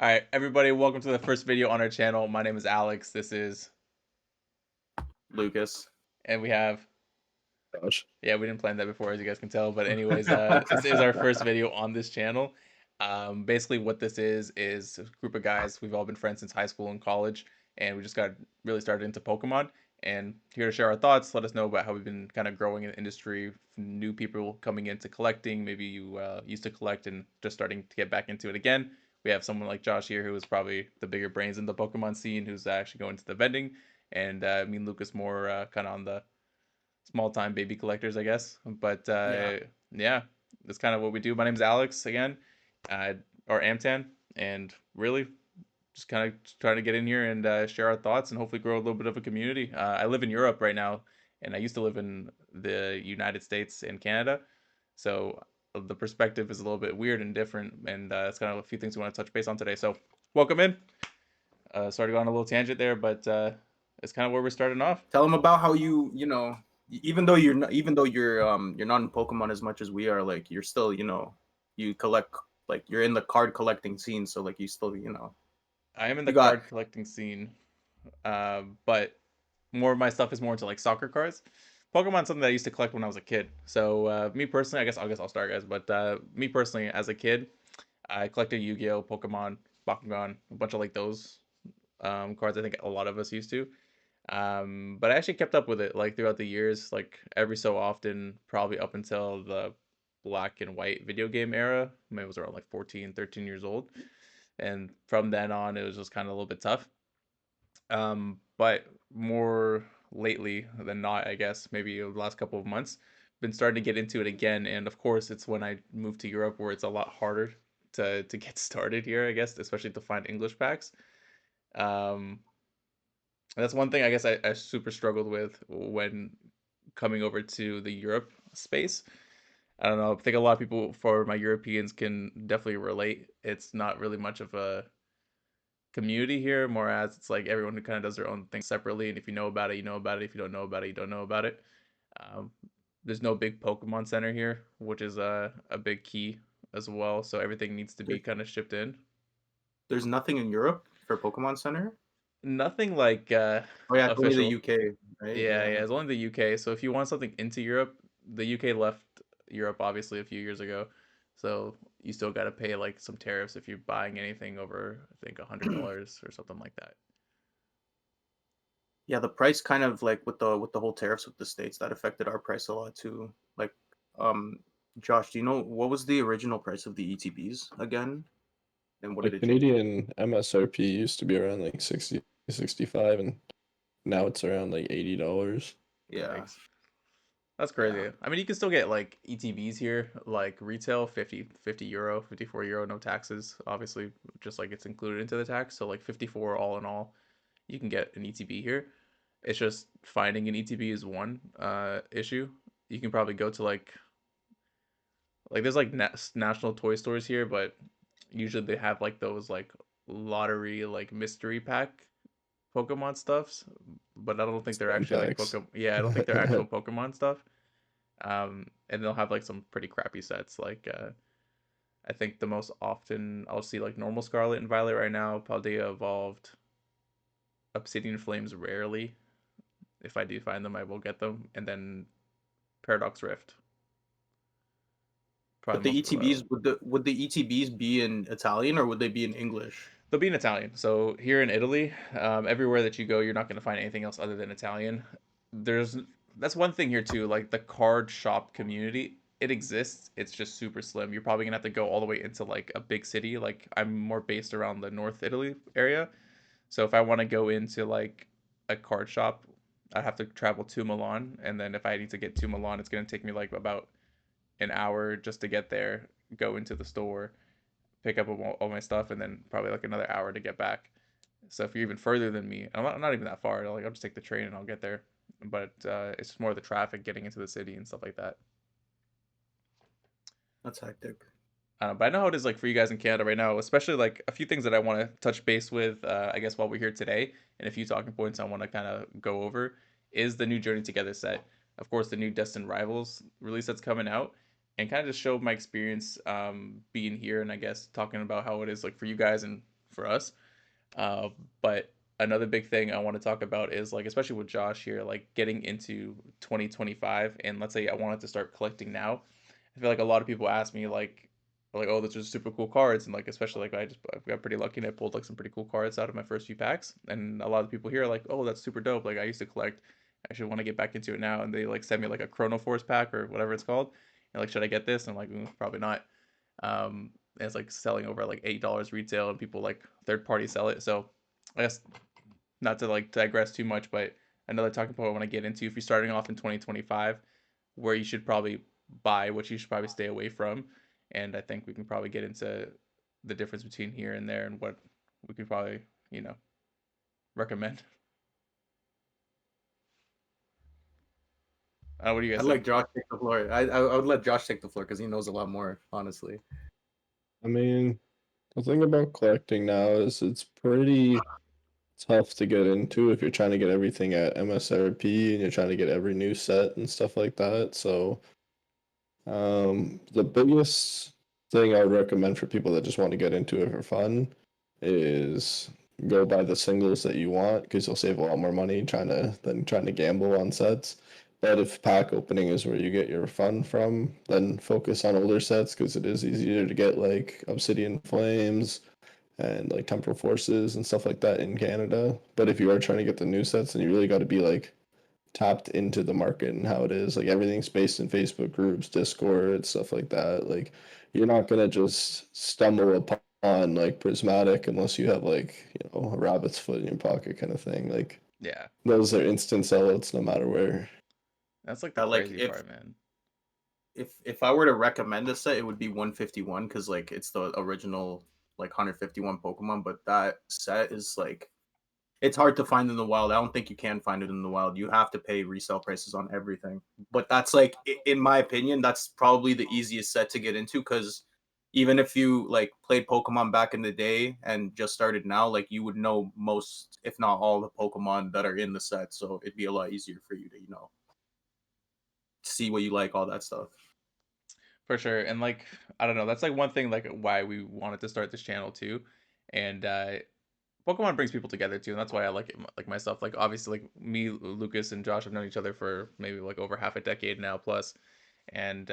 All right, everybody, welcome to the first video on our channel. My name is Alex. This is, Lucas. and we have, Gosh. yeah, we didn't plan that before, as you guys can tell. But anyways, this is our first video on this channel. Basically, what this is a group of guys. We've all been friends since high school and college, and we just got really started into Pokemon. And here to share our thoughts, let us know about how we've been kind of growing in the industry, new people coming into collecting. Maybe you used to collect and just starting to get back into it again. We have someone like Josh here who is probably the bigger brains in the Pokemon scene, who's actually going to the vending, and me and Lucas more kind of on the small time baby collectors, I guess. But Yeah. yeah, that's kind of what we do. My name's Alex again, uh, or Amtan, and really just kind of trying to get in here and share our thoughts and hopefully grow a little bit of a community. I live in Europe right now, and I used to live in the United States and Canada, so the perspective is a little bit weird and different, and that's kind of a few things we want to touch base on today. So welcome in. Sorry to go on a little tangent there, but it's kind of where we're starting off. Tell them about how even though you're not in Pokemon as much as we are, like you're still, you collect, like you're in the card collecting scene, so like you still, I am in the you got card collecting scene, but more of my stuff is more into like soccer cards. Pokemon's something that I used to collect when I was a kid. So me personally, I guess I'll start, guys. But me personally, as a kid, I collected Yu-Gi-Oh, Pokemon, Bakugan, a bunch of like those cards. I think a lot of us used to. But I actually kept up with it like throughout the years, like every so often, probably up until the black and white video game era. Maybe it was around like 14, 13 years old. And from then on, it was just kind of a little bit tough. But more lately than not, I guess, maybe the last couple of months, been starting to get into it again. And of course, it's when I moved to Europe where it's a lot harder to get started here, I guess, especially to find English packs. Um, that's one thing I guess I super struggled with when coming over to the Europe space. I don't know. I think a lot of people for my Europeans can definitely relate. It's not really much of a community here, more as it's like everyone kind of does their own thing separately. And if you know about it, you know about it. If you don't know about it, you don't know about it. Um, there's no big Pokemon Center here, which is a big key as well. So everything needs to be there, kind of shipped in. there's nothing in Europe for Pokemon Center. Nothing like Oh yeah, it's only the official. UK, right? Yeah, Yeah. it's only the UK. So if you want something into Europe, the UK left Europe obviously a few years ago. So you still got to pay like some tariffs if you're buying anything over, I think, $100 or something like that. Yeah, the price kind of like with the whole tariffs with the states that affected our price a lot too. Like, um, Josh, do you know what was the original price of the ETBs again, and what did Like it change? Canadian MSRP used to be around like 60, 65, and now it's around like $80. Yeah, Yikes. That's yeah. crazy. I mean, you can still get like ETBs here, like retail 50 euro, 54 euro, no taxes, obviously, just like it's included into the tax. So like 54 all in all, you can get an ETB here. It's just finding an ETB is one issue. You can probably go to like there's like national toy stores here, but usually they have like those like lottery like mystery pack Pokemon stuffs, but I don't think they're Spam actually like packs. Pokemon. Yeah, I don't think they're actual Pokemon stuff. And they'll have like some pretty crappy sets. Like I think the most often I'll see like normal Scarlet and Violet right now. Probably evolved Obsidian Flames rarely. If I do find them, I will get them. And then Paradox Rift. Probably But the the most. ETBs would the ETBs be in Italian or would they be in English? They'll be in Italian. So here in Italy, everywhere that you go, you're not going to find anything else other than Italian. There's That's one thing here too. Like the card shop community, it exists. It's just super slim. You're probably gonna have to go all the way into like a big city. Like I'm more based around the North Italy area, so if I want to go into like a card shop, I have to travel to Milan, and then if I need to get to Milan, it's gonna take me like about an hour just to get there, go into the store, pick up all my stuff, and then probably like another hour to get back. So if you're even further than me, I'm not even that far. Like I'll just take the train and I'll get there. But it's more the traffic getting into the city and stuff like that. That's hectic. But I know how it is like for you guys in Canada right now, especially like a few things that I want to touch base with. I guess while we're here today, and a few talking points I want to kind of go over is the new Journey Together set. Of course, the new Destined Rivals release that's coming out, and kind of just show my experience being here, and I guess talking about how it is like for you guys and for us. Uh, but another big thing I want to talk about is like, especially with Josh here, like getting into 2025, and let's say I wanted to start collecting now. I feel like a lot of people ask me like, oh, those are super cool cards, and like especially like I got pretty lucky and I pulled like some pretty cool cards out of my first few packs, and a lot of people here are like, oh, that's super dope. Like I used to collect, I should want to get back into it now, and they like send me like a Chrono Force pack or whatever it's called, and like, should I get this? And I'm like, probably not. And it's like selling over like $8 retail, and people like third party sell it. So I guess not to like digress too much, but another talking point I want to get into, if you're starting off in 2025, where you should probably buy, what you should probably stay away from. And I think we can probably get into the difference between here and there and what we could probably, you know, recommend. What do you guys I'd think? like Josh take the floor. I would let Josh take the floor because he knows a lot more, honestly. I mean, the thing about collecting now is it's pretty tough to get into if you're trying to get everything at MSRP and you're trying to get every new set and stuff like that. So, the biggest thing I would recommend for people that just want to get into it for fun is go buy the singles that you want because you'll save a lot more money trying to gamble on sets. But if pack opening is where you get your fun from, then focus on older sets because it is easier to get like Obsidian Flames and like Temporal Forces and stuff like that in Canada. But if you are trying to get the new sets, then you really got to be like tapped into the market and how it is. Like everything's based in Facebook groups, Discord, stuff like that. Like you're not gonna just stumble upon like Prismatic unless you have like, a rabbit's foot in your pocket kind of thing. Like Yeah, those are instant sellouts no matter where. that's like the Like crazy part, man. if I were to recommend a set, it would be 151 because like it's the original like 151 Pokemon, but that set is like it's hard to find in the wild. I don't think you can find it in the wild. You have to pay resale prices on everything. But that's like, in my opinion, that's probably the easiest set to get into because even if you like played Pokemon back in the day and just started now, like you would know most, if not all, the Pokemon that are in the set. So it'd be a lot easier for you to, see what you like, all that stuff. For sure. And like, I don't know, that's like one thing like why we wanted to start this channel too. And Pokemon brings people together too, and that's why I like it. Like myself, like obviously, like me, Lucas, and Josh have known each other for maybe like over half a decade now plus, and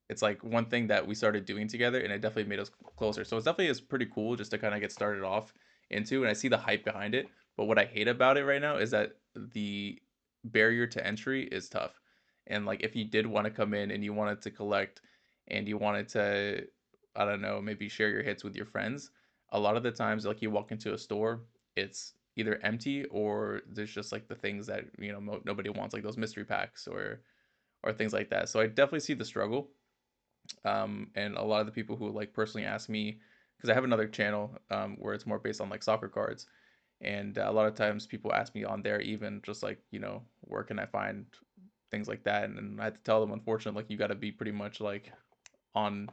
it's like one thing that we started doing together, and it definitely made us closer. So it's definitely is pretty cool just to kind of get started off into, and I see the hype behind it. But what I hate about it right now is that the barrier to entry is tough, and like if you did want to come in and you wanted to collect, and you wanted to, I don't know, maybe share your hits with your friends, a lot of the times like you walk into a store, it's either empty or there's just like the things that nobody wants, like those mystery packs or things like that. So I definitely see the struggle, and a lot of the people who like personally ask me, because I have another channel where it's more based on like soccer cards, and a lot of times people ask me on there even just like where can I find things like that, and I had to tell them, unfortunately, like you got to be pretty much like on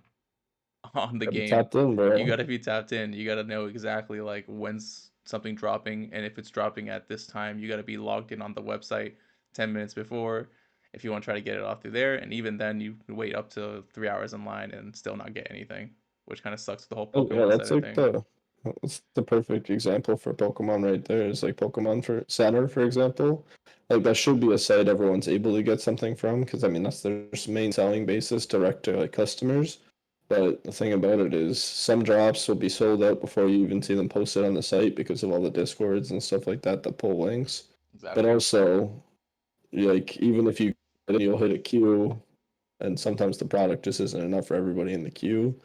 on the Gotta be game. tapped in, You bro. got to be tapped in. You got to know exactly like when's something dropping, and if it's dropping at this time, you got to be logged in on the website 10 minutes before if you want to try to get it off through there. And even then, you wait up to 3 hours in line and still not get anything, which kind of sucks the whole Oh yeah, Pokemon that's Center like thing. the perfect example for Pokemon right there. Is like Pokemon for Center, for example. Like that should be a site everyone's able to get something from because I mean that's their main selling basis, direct to like customers. But the thing about it is some drops will be sold out before you even see them posted on the site because of all the discords and stuff like that that pull links. But Exactly. also, like even if you you'll hit a queue, and sometimes the product just isn't enough for everybody in the queue.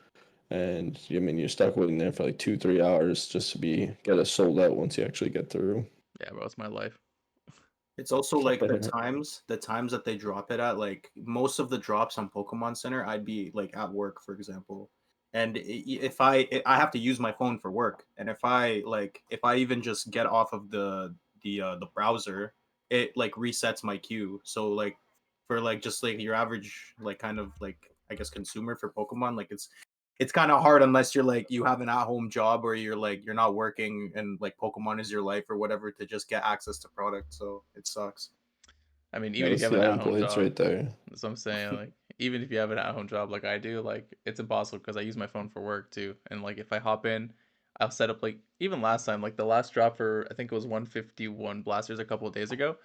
And I mean, you're stuck waiting there for like 2, 3 hours just to get it sold out once you actually get through. Yeah, bro, it's my life. It's also like the times that they drop it at. Like most of the drops on Pokemon Center, I'd be like at work, for example, and if I have to use my phone for work, and if I even just get off of the browser, it like resets my queue. So like for like just like your average like kind of like I guess consumer for Pokemon, like it's kind of hard unless you're like you have an at-home job or you're not working and like Pokemon is your life or whatever to just get access to product. So it sucks. I mean, Yeah, even if you that's have the an iron at-home blades job, right there. that's what I'm saying. Like, even if you have an at-home job like I do, like it's impossible because I use my phone for work too. And like if I hop in, I'll set up like even last time, like the last drop for I think it was 151 blasters a couple of days ago.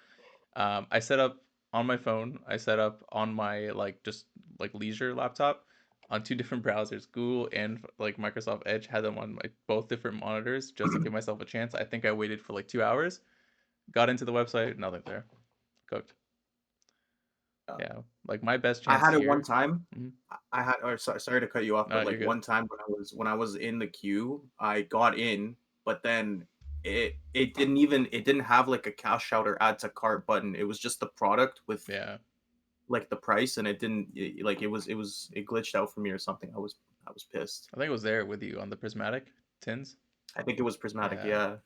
I set up on my phone. I set up on my like just like leisure laptop on two different browsers. Google and like Microsoft Edge had them on my both different monitors just to give myself a chance. I think I waited for like 2 hours. Got into the website, nothing there. Cooked. Yeah. Yeah, like my best I chance had it one here. time. Mhm. I had, or sorry to cut you off, No, but you're like good. one time when I was in the queue, I got in, but then it didn't have like a cash out or add to cart button. It was just the product with Yeah, like the price, and it didn't like it glitched out for me or something. I was pissed. I think it was there with you on the prismatic tins. I think it was prismatic. Yeah, Yeah,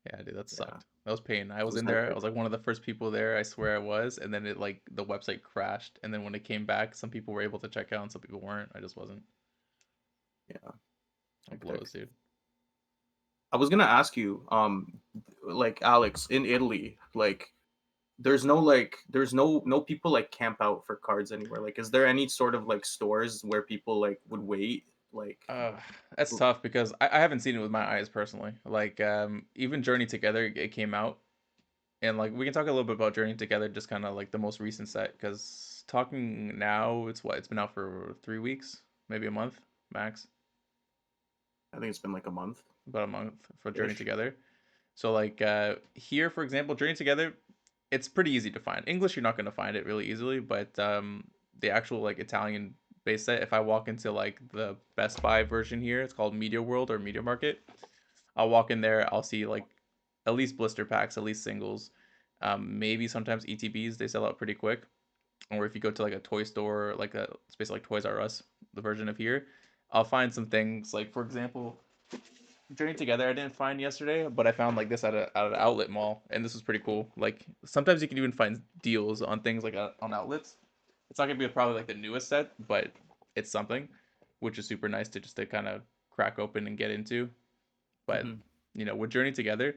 yeah, dude, that yeah, sucked. That was pain. I it was was in there. I hectic. was like one of the first people there. I swear I was. And then it like the website crashed. And then when it came back, some people were able to check out and some people weren't. I just wasn't. Yeah, It hectic. blows, dude. I was gonna ask you, like Alex in Italy, like there's no people like camp out for cards anywhere. Like, is there any sort of like stores where people like would wait? Like, Uh, that's tough because I haven't seen it with my eyes personally. Like, even Journey Together, it came out. And like we can talk a little bit about Journey Together, just kind of like the most recent set, because talking now, it's what it's been out for 3 weeks, maybe a month max, I think it's been like a month about a month for Journey ish. Together. So like here, for example, Journey Together, it's pretty easy to find. English, you're not going to find it really easily, but the actual like Italian base set, if I walk into like the Best Buy version here, it's called Media World or Media Market. I'll walk in there, I'll see like at least blister packs, at least singles. Maybe sometimes ETBs, they sell out pretty quick. Or if you go to like a toy store, like a space like Toys R Us, the version of here, I'll find some things like, for example, Journey Together. I didn't find yesterday, but I found like this at an outlet mall, and this was pretty cool. Like sometimes you can even find deals on things like on outlets. It's not gonna be probably like the newest set, but it's something, which is super nice to just to kind of crack open and get into. But Hmm. with Journey Together,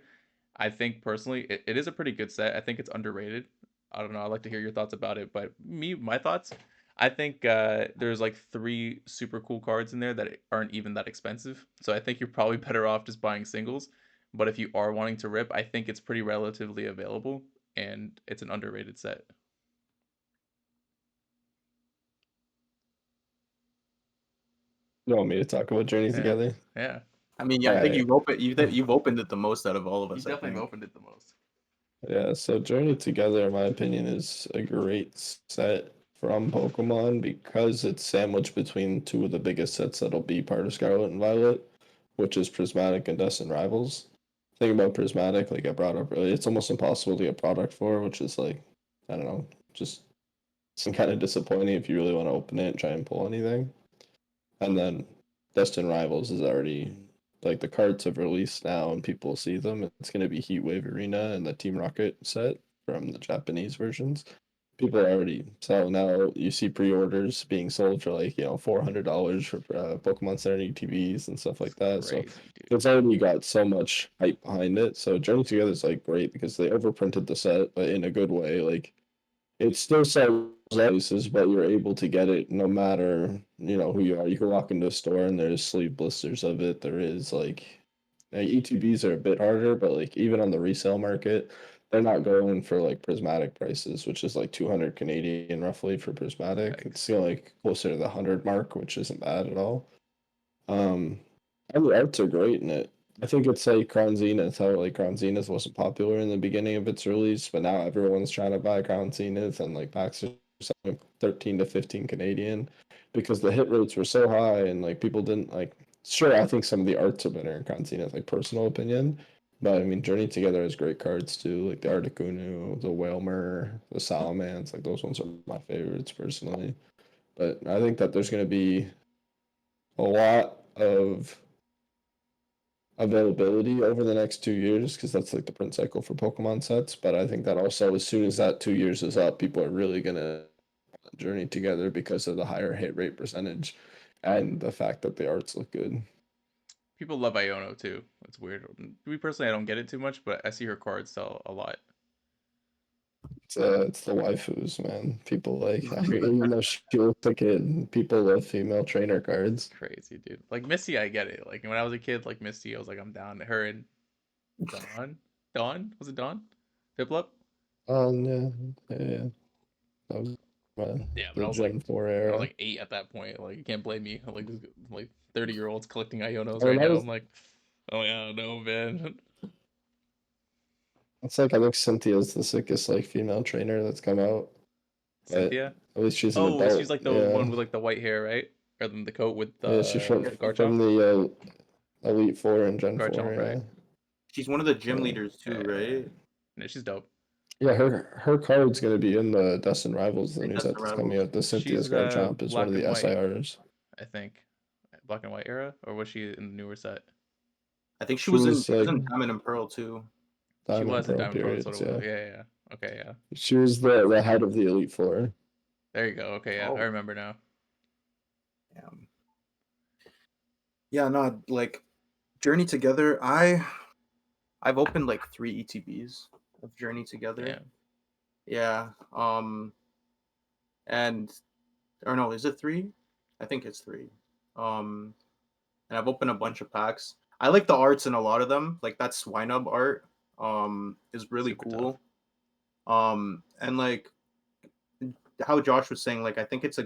I think personally it is a pretty good set. I think it's underrated. I don't know. I'd like to hear your thoughts about it. But my thoughts, I think there's like three super cool cards in there that aren't even that expensive. So I think you're probably better off just buying singles. But if you are wanting to rip, I think it's pretty relatively available and it's an underrated set. You want me to talk about Journey Yeah, Together? yeah. I mean, yeah, All I think right. you've opened it the most out of all of You us. I definitely have think. opened it the most. Yeah, so Journey Together, in my opinion, is a great set from Pokemon because it's sandwiched between two of the biggest sets that'll be part of Scarlet and Violet, which is Prismatic and Destined Rivals. Thing about Prismatic, like I brought up earlier, it's almost impossible to get product for, which is like, I don't know, just some kind of disappointing if you really want to open it and try and pull anything. And then Destined Rivals is already like the cards have released now and people see them. It's going to be Heatwave Arena and the Team Rocket set from the Japanese versions. People are already selling out. You see pre-orders being sold for like $400 for Pokemon Center UTVs and stuff It's like that. So crazy, dude. it's already got so much hype behind it. So Journey Together is like great because they overprinted the set, but in a good way. Like it still sells places, but you're able to get it no matter who you are. You can walk into a store and there's sleeve blisters of it. There is like ETBs are a bit harder, but like even on the resale market, they're not going for like prismatic prices, which is like 200 Canadian roughly for prismatic. It's Yikes. like closer to the 100 mark, which isn't bad at all. Um, and the arts are great in it. I think it's like Crown Zenith, how like Crown Zenith wasn't popular in the beginning of its release, but now everyone's trying to buy Crown Zenith and like packs are selling 13 to 15 Canadian because the hit rates were so high and like people didn't like sure I think some of the arts are better in Crown Zenith, like personal opinion. But I mean Journey Together has great cards too, like the Articuno, the Whalmer, the Salamence, like those ones are my favorites personally. But I think that there's gonna be a lot of availability over the next 2 years because that's like the print cycle for Pokemon sets. But I think that also, as soon as that 2 years is up, people are really gonna journey together because of the higher hit rate percentage and the fact that the arts look good. People love Iono too. It's weird. Me personally, I don't get it too much, but I see her cards sell a lot. It's the waifus, man. People like even though she looks like it, people love female trainer cards. Crazy, dude. Like Misty, I get it. Like when I was a kid, like Misty, I was like, I'm down. Her and Dawn. Dawn? Was it Dawn? Piplup? Yeah, yeah. That was Yeah, but the Gen 4 era. 8 at that point. Like you can't blame me. Like 30-year-olds collecting Ionos I mean, right that now. was I'm like, oh yeah, no man. it's like I think Cynthia's the sickest like female trainer that's come out, but Cynthia? at least she's an Oh, she's adult. like the Yeah, one with like the white hair, right? Or then the coat with yeah. She's Garchomp? from the Elite Four and Gen 4. Garchomp, right? Yeah, She's one of the gym yeah. leaders too, Yeah. right? No, she's dope. Yeah, her card's gonna be in the Dustin Rivals, the And new that's set the that's coming Rebels. out. The Cynthia's She's Garchomp is one black of and the white, SIRs. I think. Black and white era? Or was she in the newer set? I think She was she was like in Diamond and Pearl too. She Diamond was in Pearl Diamond Pearl, that's what periods. it was. Yeah, Yeah, yeah, yeah. Okay, yeah. she was the head of the Elite Four. There you go. Okay, yeah. I Oh, remember now. yeah. Yeah, no, like Journey Together. I've opened like 3 ETBs of Journey Together. Damn. Yeah. And or no, is it 3? I think it's 3. Um, and I've opened a bunch of packs. I like the arts in a lot of them. Like that Swinub art is really Super tough. cool. And like how Josh was saying, like I think it's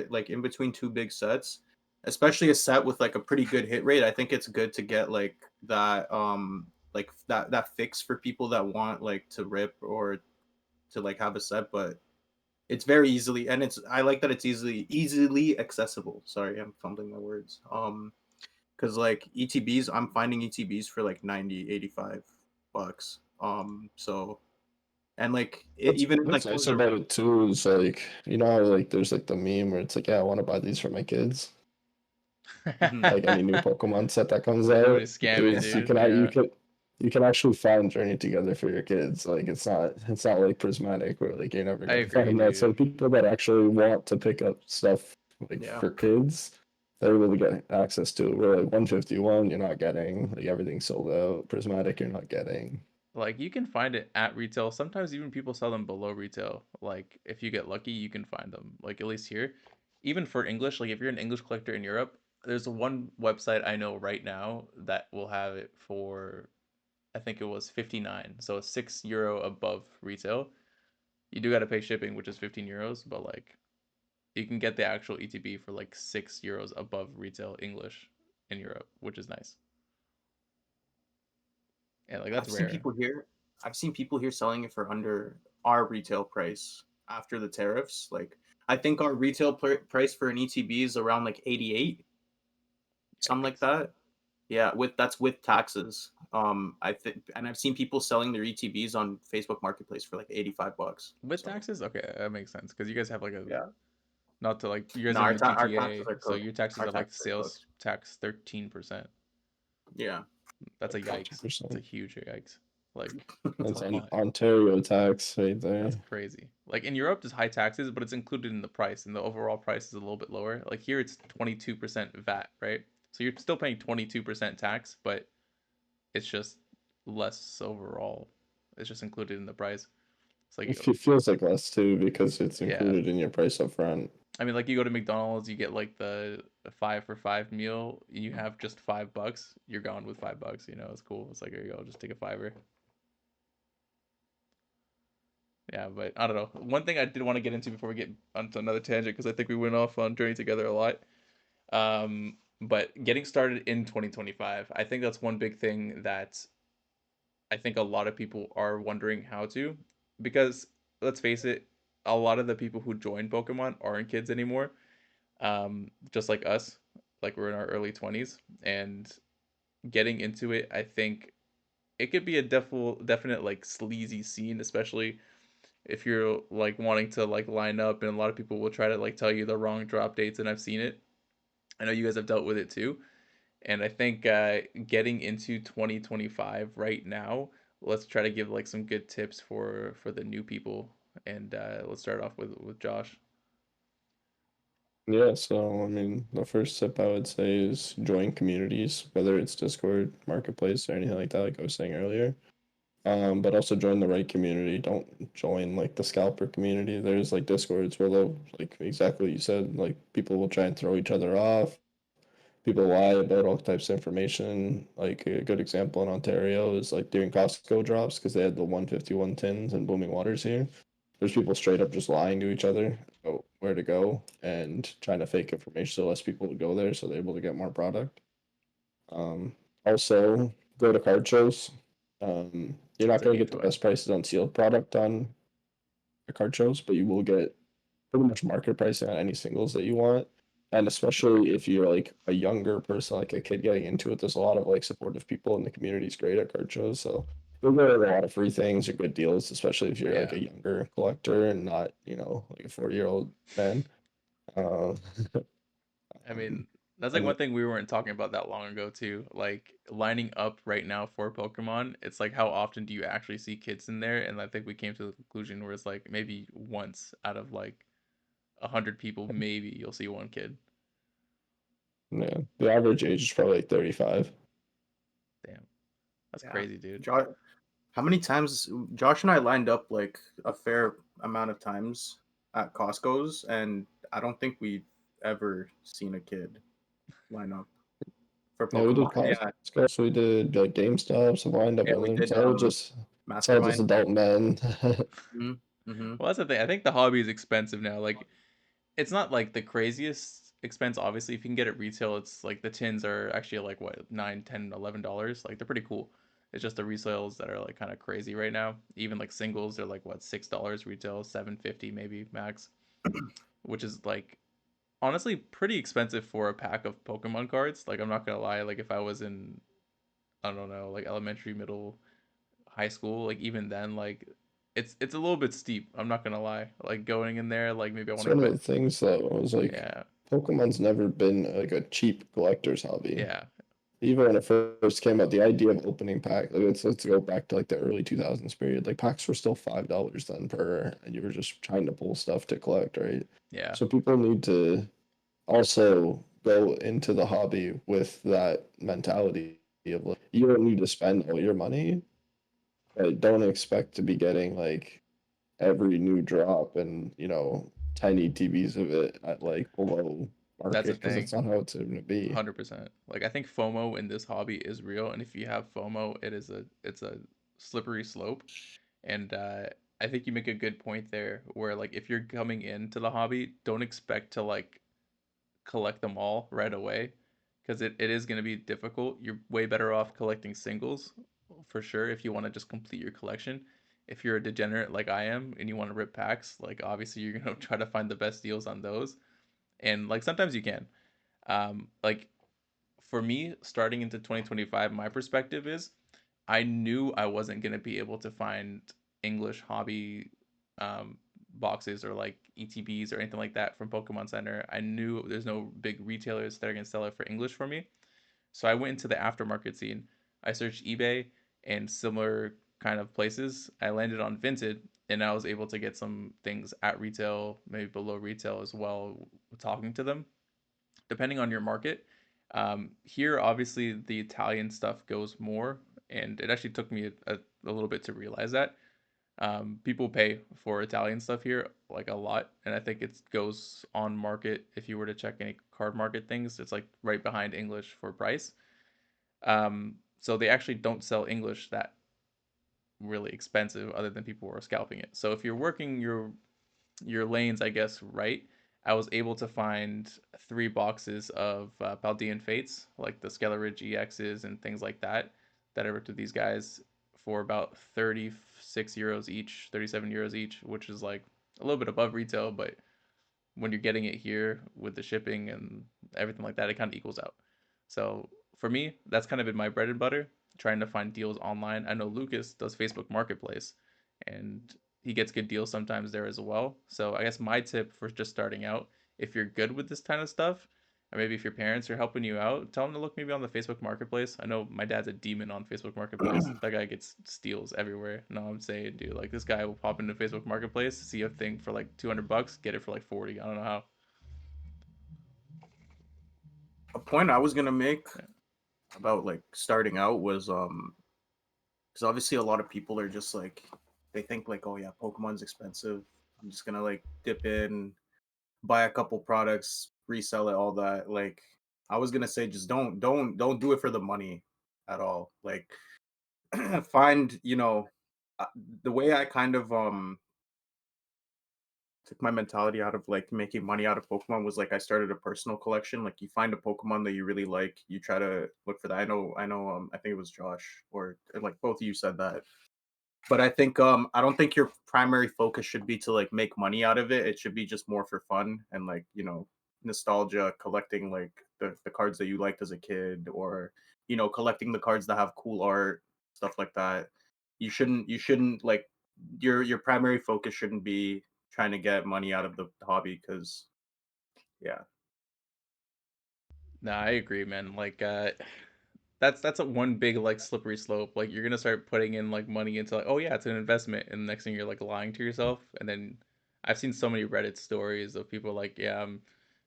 like in between two big sets, especially a set with like a pretty good hit rate. I think it's good to get like that fix for people that want like to rip or to like have a set, but it's very easily, and I like that it's easily accessible. Sorry, I'm fumbling my words. Because like ETBs, I'm finding ETBs for like 90, 85 bucks. So and like even in like What's those nice are about it too is like you know how like there's like the meme where it's like, yeah, I want to buy these for my kids. Mhm. Like any new Pokemon set that comes Somebody out, scam you, is dude. Yeah. you can actually find Journey Together for your kids. Like it's not like Prismatic where like you're never I gonna agree, find that. So dude. people that actually want to pick up stuff like yeah. for kids, they're able to get access to it. Where like 151 you're not getting, like everything's sold out. Prismatic you're not getting. Like you can find it at retail. Sometimes even people sell them below retail. Like if you get lucky, you can find them. Like at least here, even for English, like if you're an English collector in Europe, there's one website I know right now that will have it for I think it was 59. So it's €6 above retail. You do got to pay shipping, which is 15 euros, but like you can get the actual ETB for like €6 above retail English in Europe, which is nice. And like that's I've seen rare. people here. I've seen people here selling it for under our retail price after the tariffs. Like I think our retail price for an ETB is around like 88, something like Yikes. that. Yeah, that's with taxes. I think, and I've seen people selling their ETBs on Facebook Marketplace for like 85 bucks. With So taxes, okay, that makes sense because you guys have like a yeah, not to like you guys no, are in the our taxes GTA, are so cooked. your taxes Our are like taxes are sales cooked. tax 13%. Yeah, That's a yikes. That's a 100%. huge yikes. Like that's a That's lot. Ontario tax right there. That's crazy. Like in Europe, there's high taxes, but it's included in the price, and the overall price is a little bit lower. Like here, it's 22% VAT, right? So you're still paying 22% tax, but it's just less overall. It's just included in the price. It's like, It feels like less too because it's yeah. included in your price up front. I mean, like you go to McDonald's, you get like the 5 for 5 meal. You have just $5. You're gone with $5. You know, it's cool. It's like, here you go, just take a fiver. Yeah, but I don't know. One thing I did want to get into before we get onto another tangent, because I think we went off on Journey Together a lot. But getting started in 2025, I think that's one big thing that I think a lot of people are wondering how to, because let's face it, a lot of the people who join Pokemon aren't kids anymore. Just like us, like we're in our early 20s, and getting into it, I think it could be a definite like sleazy scene, especially if you're like wanting to like line up, and a lot of people will try to like tell you the wrong drop dates, and I've seen it. I know you guys have dealt with it too, and I think getting into 2025 right now, let's try to give like some good tips for the new people, and let's start off with Josh. Yeah, so I mean, the first tip I would say is join communities, whether it's Discord, Marketplace, or anything like that, like I was saying earlier. But also join the right community. Don't join like the scalper community. There's like discords where they'll like exactly what you said. Like people will try and throw each other off. People lie about all types of information. Like a good example in Ontario is like during Costco drops because they had the 151 tins and booming waters here. There's people straight up just lying to each other about where to go and trying to fake information so less people would go there so they're able to get more product. Also, go to card shows. You're Sounds not like going a to get the toy. best prices on sealed product on the card shows, but you will get pretty much market pricing on any singles that you want. And especially if you're like a younger person, like a kid getting into it, there's a lot of like supportive people and the community's great at card shows. So you'll get a lot of free things or good deals, especially if you're like Yeah. a younger collector and not, like a 40-year-old man. Uh, I mean, um, that's like and one thing we weren't talking about that long ago too. Like lining up right now for Pokemon, it's like how often do you actually see kids in there? And I think we came to the conclusion where it's like maybe once out of like 100 people, maybe you'll see one kid. yeah, the average age is probably like 35. Damn, that's Yeah. crazy, dude. How many times Josh and I lined up like a fair amount of times at Costco's, and I don't think we've ever seen a kid line up for Yeah, we did Pokemon. Yeah, Costco, so we did like GameStop, some wind up, yeah, and we then did it's all just Mastermind. adult men. Hmm. Hmm. Well, that's the thing. I think the hobby is expensive now. Like, it's not like the craziest expense. Obviously, if you can get it retail, it's like the tins are actually like what, 9, 10, $11. Like they're pretty cool. It's just the resales that are like kind of crazy right now. Even like singles, they're like what, $6 retail, 7.50 maybe max, which is like honestly pretty expensive for a pack of Pokemon cards. Like I'm not gonna lie. Like if I was in, I don't know, like elementary, middle, high school, like even then, like it's a little bit steep. I'm not gonna lie. Like going in there, like maybe I It's wanted to one of put, the things that was like yeah, Pokemon's never been like a cheap collector's hobby. yeah, Even when it first came out, the idea of opening pack, like let's go back to like the early 2000s period. Like packs were still $5 then per, and you were just trying to pull stuff to collect, right? yeah. So people need to also go into the hobby with that mentality of like you don't need to spend all your money, but don't expect to be getting like every new drop and tiny TVs of it at like below That's the market because thing. that's not how it's going to be. 100%. Like I think FOMO in this hobby is real, and if you have FOMO, it's a slippery slope. And I think you make a good point there, where like if you're coming into the hobby, don't expect to like collect them all right away, because it is going to be difficult. You're way better off collecting singles for sure if you want to just complete your collection. If you're a degenerate like I am and you want to rip packs, like obviously you're going to try to find the best deals on those. And like sometimes you can. Like for me, starting into 2025, my perspective is I knew I wasn't going to be able to find English hobby um, boxes or like ETBs or anything like that from Pokemon Center. I knew there's no big retailers that are going to sell it for English for me. So I went into the aftermarket scene. I searched eBay and similar kind of places. I landed on Vinted and I was able to get some things at retail, maybe below retail as well, talking to them depending on your market. Here, obviously, the Italian stuff goes more, and it actually took me a little bit to realize that. People pay for Italian stuff here like a lot, and I think it goes on market. If you were to check any card market things, it's like right behind English for price. So they actually don't sell English that really expensive, other than people who are scalping it. So if you're working your lanes, I guess, right, I was able to find 3 boxes of Paldean Fates, like the Skelleridge EXs and things like that, that I ripped with these guys for about 36 euros each, 37 euros each, which is like a little bit above retail, but when you're getting it here with the shipping and everything like that, it kind of equals out. So for me, that's kind of been my bread and butter, trying to find deals online. I know Lucas does Facebook Marketplace, and he gets good deals sometimes there as well. So I guess my tip for just starting out, if you're good with this kind of stuff, or maybe if your parents are helping you out, tell them to look maybe on the Facebook Marketplace. I know my dad's a demon on Facebook Marketplace. That guy gets steals everywhere. No, I'm saying, dude, like this guy will pop into Facebook Marketplace, see a thing for like $200, get it for like 40. I don't know how. A point I was gonna make Yeah. about like starting out was because obviously a lot of people are just like they think like, oh yeah, Pokemon's expensive. I'm just gonna like dip in, buy a couple products, resell it, all that. Like I was gonna say, just don't do it for the money at all. Like find uh, the way I kind of took my mentality out of like making money out of Pokemon was like I started a personal collection. Like you find a Pokemon that you really like, you try to look for that. I think it was Josh or like both of you said that. But I don't think your primary focus should be to like make money out of it. It should be just more for fun and like, nostalgia, collecting like the cards that you liked as a kid, or collecting the cards that have cool art, stuff like that. You shouldn't like your primary focus shouldn't be trying to get money out of the hobby, because yeah. Nah, I agree, man. Like, that's a one big like slippery slope. Like, you're gonna start putting in like money into like, oh yeah, it's an investment, and the next thing you're like lying to yourself. And then I've seen so many Reddit stories of people like, yeah, I'm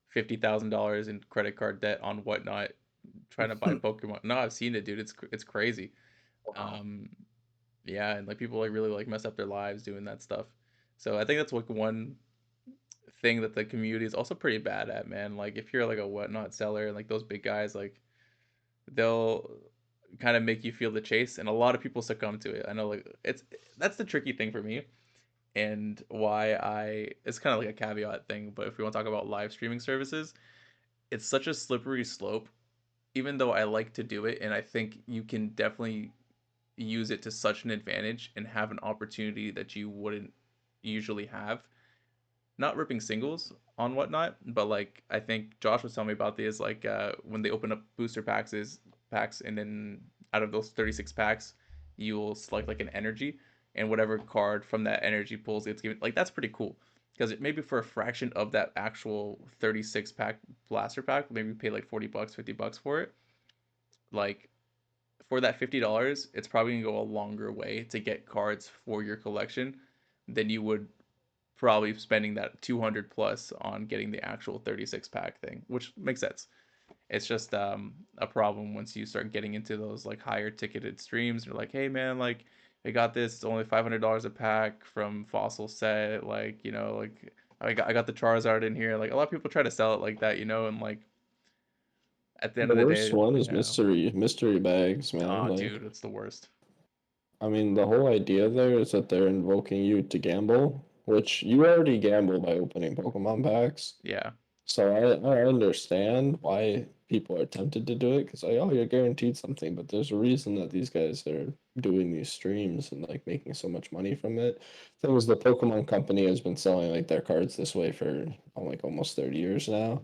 $50,000 in credit card debt on whatnot, trying to buy Pokemon. No, I've seen it, dude. It's crazy. Wow. Um, yeah, and like people like really like mess up their lives doing that stuff. So I think that's like one thing that the community is also pretty bad at, man. Like if you're like a whatnot seller and like those big guys, like they'll kind of make you feel the chase, and a lot of people succumb to it. I know, like that's the tricky thing for me, and why I it's kind of like a caveat thing. But if we want to talk about live streaming services, it's such a slippery slope. Even though I like to do it, and I think you can definitely use it to such an advantage and have an opportunity that you wouldn't usually have, not ripping singles on whatnot, but like I think Josh was telling me about this, like when they open up booster packs, and then out of those 36 packs, you'll select like an energy, and whatever card from that energy pools gets given. Like that's pretty cool because it maybe for a fraction of that actual 36 pack blaster pack, maybe pay like $40, $50 for it. Like for that $50, it's probably gonna go a longer way to get cards for your collection than you would probably spending that 200 plus on getting the actual 36 pack thing, which makes sense. It's just a problem once you start getting into those like higher ticketed streams. You're like, hey man, like I got this. It's only $500 a pack from Fossil Set. Like like I got the Charizard in here. Like a lot of people try to sell it like that, and like at the end The of the worst day, one is yeah. mystery bags, man. Oh, Like, dude, it's the worst. I mean, the whole idea there is that they're invoking you to gamble, which you already gamble by opening Pokemon packs. Yeah, So I understand why people are tempted to do it because like, oh, you're guaranteed something, but there's a reason that these guys are doing these streams and like making so much money from it. Thing is, the Pokemon company has been selling like their cards this way for like almost 30 years now.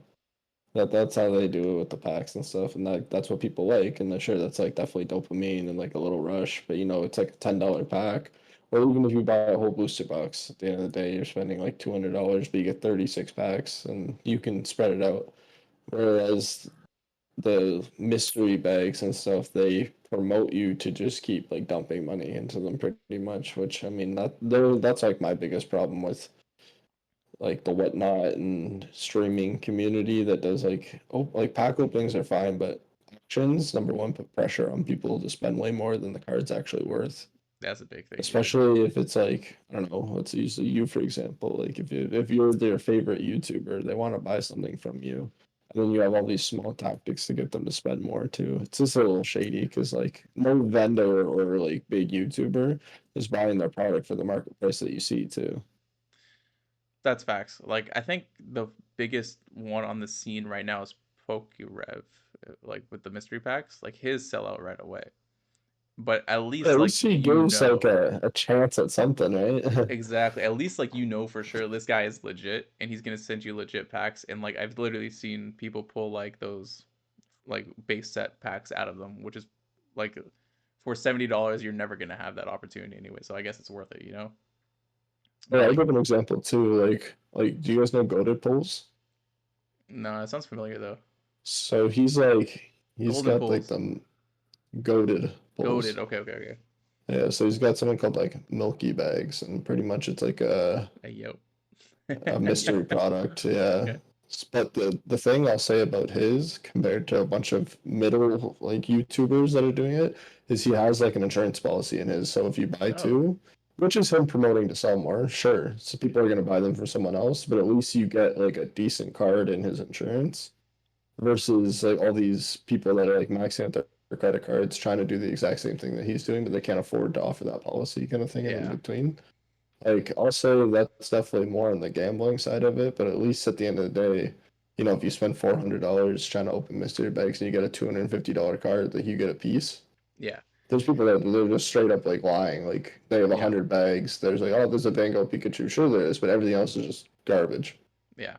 That's how they do it with the packs and stuff, and that's what people like. And sure, that's like definitely dopamine and like a little rush, but it's like a $10 pack. Or even if you buy a whole booster box, at the end of the day, you're spending like $200, but you get 36 packs, and you can spread it out. Whereas the mystery bags and stuff, they promote you to just keep like dumping money into them pretty much. Which I mean, that's like my biggest problem with like the whatnot and streaming community that does like pack openings are fine, but actions number one put pressure on people to spend way more than the card's actually worth. that's a big thing, dude. Especially if it's like, I don't know, let's use you for example. Like if you're their favorite YouTuber, they want to buy something from you. And then you have all these small tactics to get them to spend more too. It's just a little shady because like no vendor or like big YouTuber is buying their product for the market price that you see too. That's facts. Like I think the biggest one on the scene right now is Pokerev, like with the mystery packs. Like his sell out right away. But at At least like least he gives like a chance at something, right? exactly. At least like for sure this guy is legit and he's gonna send you legit packs. And like I've literally seen people pull like those like base set packs out of them, which is like for $70 you're never gonna have that opportunity anyway. So I guess it's worth it. Yeah, But I'll like give an example too. Like, do you guys know goaded pulls? no, it sounds familiar though. So he's Golden got like pulls. them goaded Goaded. pulls. Okay, okay, okay. Yeah, so he's got something called like milky bags, and pretty much it's like a Hey yo. a mystery product. Yeah, Okay. But the thing I'll say about his compared to a bunch of middle like YouTubers that are doing it is he has like an insurance policy in his. So if you buy Oh, two, which is him promoting to sell more, sure. So people are gonna buy them from someone else, but at least you get like a decent card in his insurance versus like all these people that are like maxing out their credit cards trying to do the exact same thing that he's doing, but they can't afford to offer that policy kind of thing in yeah, between. Like also that's definitely more on the gambling side of it, but at least at the end of the day, if you spend $400 trying to open mystery bags and you get a $250 card, like you get a piece. yeah, There's people that they're just straight up like lying. Like they have a yeah, hundred bags. There's like, oh, there's a Bango Pikachu. Sure there is, but everything else is just garbage. yeah.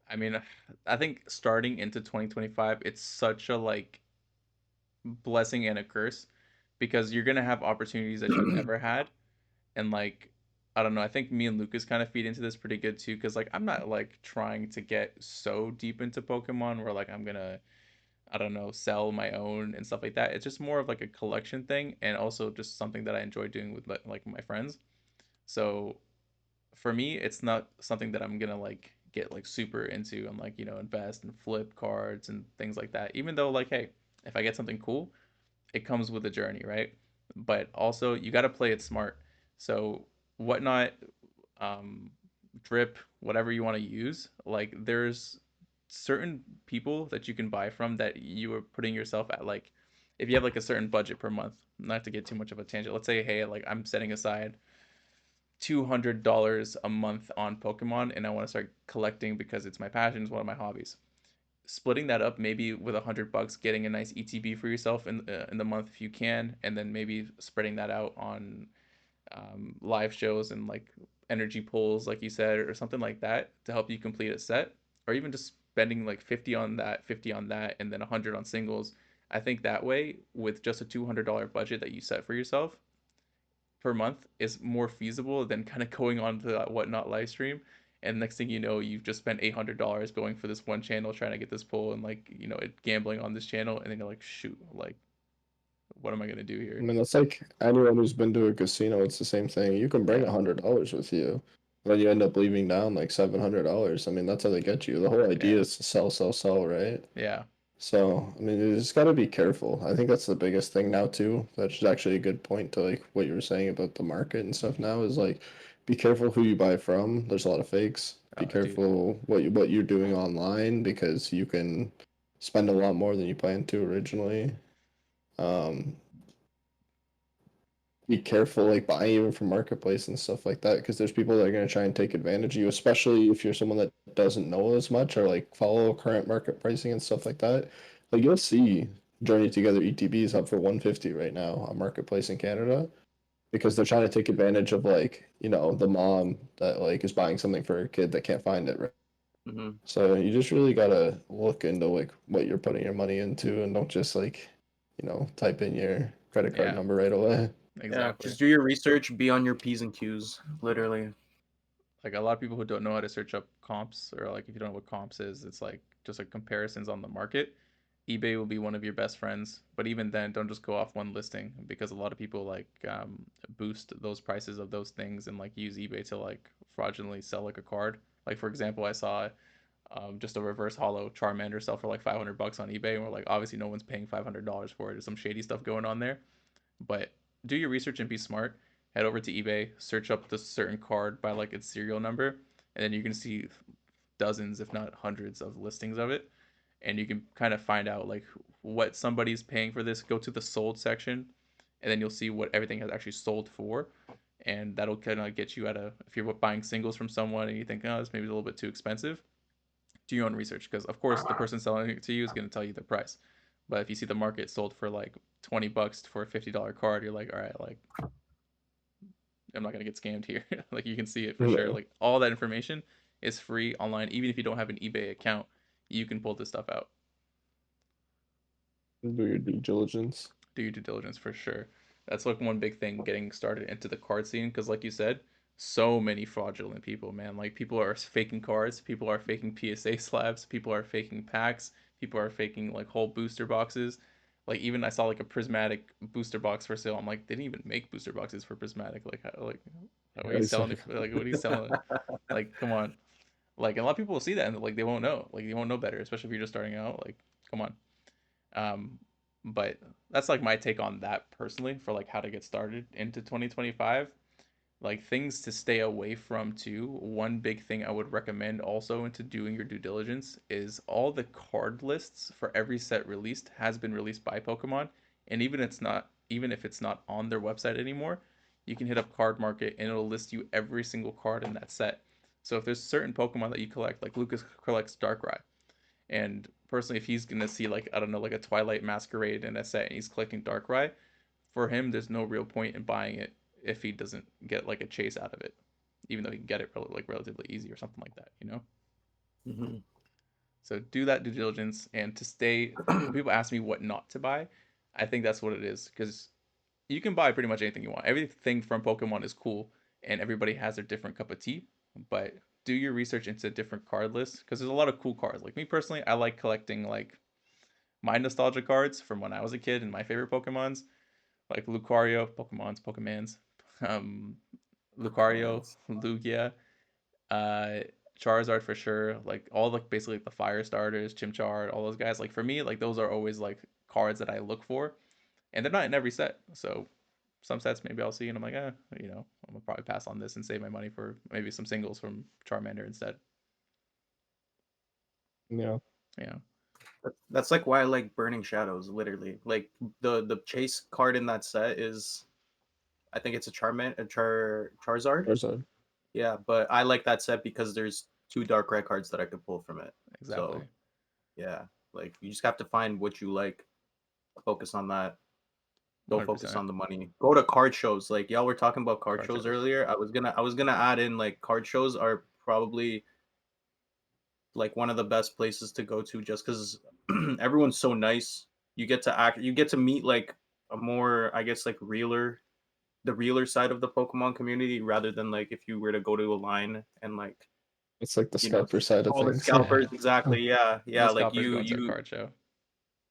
I mean, I think starting into 2025, it's such a like blessing and a curse because you're gonna have opportunities that you've never had, and like I don't know. I think me and Lucas kind of feed into this pretty good too, because like I'm not like trying to get so deep into Pokemon where like I'm gonna I don't know sell my own and stuff like that. It's just more of like a collection thing, and also just something that I enjoy doing with like my friends. So for me, it's not something that I'm gonna like get like super into and like invest and flip cards and things like that. Even though like hey, if I get something cool, it comes with a journey, right? But also you got to play it smart. So whatnot, um, drip, whatever you want to use, like there's certain people that you can buy from that you are putting yourself at like if you have like a certain budget per month, not to get too much of a tangent, let's say hey like I'm setting aside $200 a month on Pokemon and I want to start collecting because it's my passion, it's one of my hobbies. Splitting that up maybe with $100, getting a nice ETB for yourself in the month if you can, and then maybe spreading that out on live shows and like energy pulls, like you said, or something like that to help you complete a set, or even just spending like 50 on that, 50 on that, and then 100 on singles. I think that way, with just a $200 budget that you set for yourself, per month is more feasible than kind of going on to that whatnot live stream. And next thing you know, you've just spent $800 going for this one channel trying to get this pull and like it gambling on this channel, and then you're like, shoot, like what am I gonna do I here? mean, that's like anyone who's been to a casino, it's the same thing. You can bring Yeah, $100 with you, then you end up leaving down like $700. I mean, that's how they get you. The whole idea yeah, is to sell, sell, sell, right? yeah, So, I mean, you just got to be careful. I think that's the biggest thing now too. That's actually a good point to like what you were saying about the market and stuff now is like be careful who you buy from. There's a lot of fakes. Be dude, careful what you're doing online because you can spend a lot more than you planned to originally. Um, be careful like buying even from marketplace and stuff like that because there's people that are going to try and take advantage of you, especially if you're someone that doesn't know as much or like follow current market pricing and stuff like that. Like you'll see Journey Together ETBs up for 150 right now on marketplace in Canada because they're trying to take advantage of like the mom that like is buying something for her kid that can't find it, right? Hmm. So you just really gotta look into like what you're putting your money into and don't just like type in your credit card yeah, number right away. Yeah, exactly. just do your research. Be on your P's and Q's. Literally. Like a lot of people who don't know how to search up comps, or like if you don't know what comps is, it's like just like comparisons on the market. eBay will be one of your best friends, but even then, don't just go off one listing because a lot of people like boost those prices of those things and like use eBay to like fraudulently sell like a card. Like for example, I saw just a reverse hollow Charmander sell for like $500 on eBay, and we're like, obviously no one's paying $500 for it. There's some shady stuff going on there. But do your research and be smart. Head over to eBay, search up the certain card by like its serial number, and then you can see dozens, if not hundreds, of listings of it, and you can kind of find out like what somebody's paying for this. Go to the sold section, and then you'll see what everything has actually sold for, and that'll kind of get you at a if you're buying singles from someone and you think oh this maybe a little bit too expensive, do your own research because of course the person selling it to you is going to tell you the price, but if you see the market sold for like $20 for a $50 card, you're like all right, like I'm not going to get scammed here. Like you can see it for sure, Yeah. like all that information is free online. Even if you don't have an eBay account, you can pull this stuff out. Do your due diligence. Do your due diligence for sure. That's like one big thing getting started into the card scene because, like you said, so many fraudulent people, man. Like people are faking cards, people are faking PSA slabs, people are faking packs, people are faking like whole booster boxes. Like even I saw like a prismatic booster box for sale. I'm like, they didn't even make booster boxes for prismatic. Like, how, like, what are Yeah, you it's selling like it for? Like, what are you selling? Like, come on. Like, and a lot of people will see that and like they won't know. Like, you won't know better, especially if you're just starting out. Like, come on. Um, but that's like my take on that personally for like how to get started into 2025. Like things to stay away from too. One big thing I would recommend also into doing your due diligence is all the card lists for every set released has been released by Pokemon, and even if it's not on their website anymore, you can hit up Card Market and it'll list you every single card in that set. So if there's certain Pokemon that you collect, like Lucas collects Darkrai, and personally, if he's gonna see like I don't know, like a Twilight Masquerade in a set and he's collecting Darkrai, for him, there's no real point in buying it if he doesn't get like a chase out of it, even though he can get it like relatively easy or something like that, you know. Hmm. So do that due diligence, and to stay. When people ask me what not to buy, I think that's what it is because you can buy pretty much anything you want. Everything from Pokemon is cool, and everybody has their different cup of tea. But do your research into different card lists because there's a lot of cool cards. Like me personally, I like collecting like my nostalgia cards from when I was a kid and my favorite Pokemons, like Lucario, Pokemans, um, Lucario, Pokemans. Lugia, uh, Charizard for sure. Like all like basically like the fire starters, Chimchar, all those guys. Like for me, like those are always like cards that I look for, and they're not in every set. So some sets maybe I'll see and I'm like, I'm gonna probably pass on this and save my money for maybe some singles from Charmander instead. Yeah. Yeah, That's like why I like Burning Shadows. Literally, like the chase card in that set is, I think it's a Charizard. Charizard. Yeah, but I like that set because there's two Darkrai cards that I could pull from it. exactly, So yeah, like you just have to find what you like, focus on that. Don't focus 100%. on the money. Go to card shows. Like y'all were talking about card Card shows shows. earlier. I was gonna add in like card shows are probably like one of the best places to go to just because everyone's so nice. You get to meet like a more, I guess, like the realer side of the Pokemon community rather than like if you were to go to a line and like, It's like the you know, scalper side of all the things. scalpers. Yeah, Exactly. Yeah. no Yeah. Like scalpers going to a card show.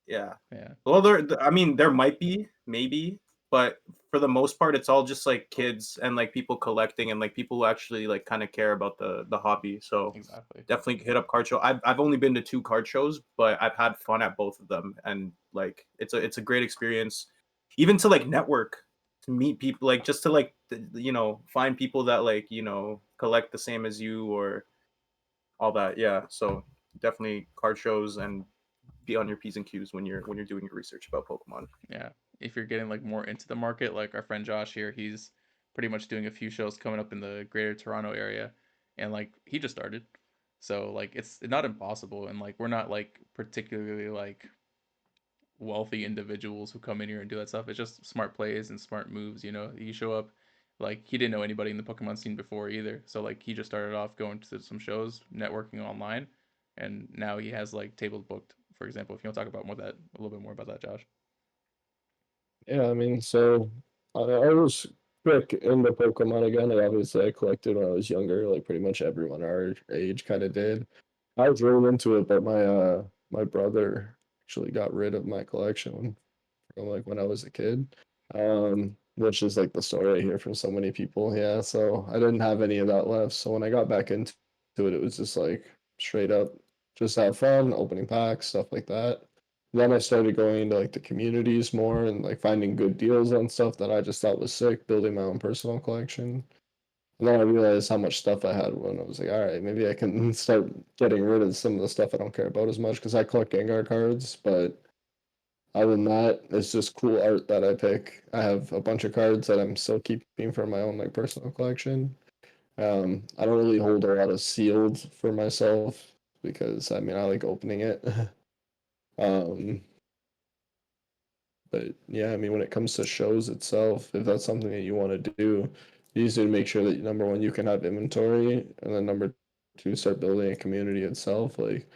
yeah. Yeah, Well, I mean, there might be, maybe, but for the most part, it's all just like kids and like people collecting and like people who actually like kind of care about the hobby. So exactly. definitely hit up card show. I've only been to two card shows, but I've had fun at both of them, and like it's a great experience, even to like network, to meet people, like just to like find people that like collect the same as you or all that. Yeah, so definitely card shows and be on your P's and Q's when you're doing your research about Pokemon. Yeah, if you're getting like more into the market, like our friend Josh here, he's pretty much doing a few shows coming up in the Greater Toronto area, and like he just started, so like it's not impossible, and like we're not like particularly like wealthy individuals who come in here and do that stuff. It's just smart plays and smart moves. You know, you show up. Like he didn't know anybody in the Pokemon scene before either, so like he just started off going to some shows, networking online, and now he has like tables booked. For example, if you want to talk about a little bit more about that, Josh. Yeah, I mean, so I was quick into Pokemon again. And obviously, I collected when I was younger, like pretty much everyone our age kind of did. I was really into it, but my brother actually got rid of my collection from like when I was a kid. Which is like the story I hear from so many people. Yeah, so I didn't have any of that left. So when I got back into it, it was just like straight up just have fun, opening packs, stuff like that. Then I started going into like the communities more and like finding good deals on stuff that I just thought was sick, building my own personal collection. And then I realized how much stuff I had when I was like, all right, maybe I can start getting rid of some of the stuff I don't care about as much because I collect Gengar cards, but other than that, it's just cool art that I pick. I have a bunch of cards that I'm still keeping for my own like personal collection. I don't really hold a lot of sealed for myself because I mean I like opening it. um, but yeah, I mean when it comes to shows itself, if that's something that you want to do, you just need to make sure that number one you can have inventory, and then number two start building a community itself. Like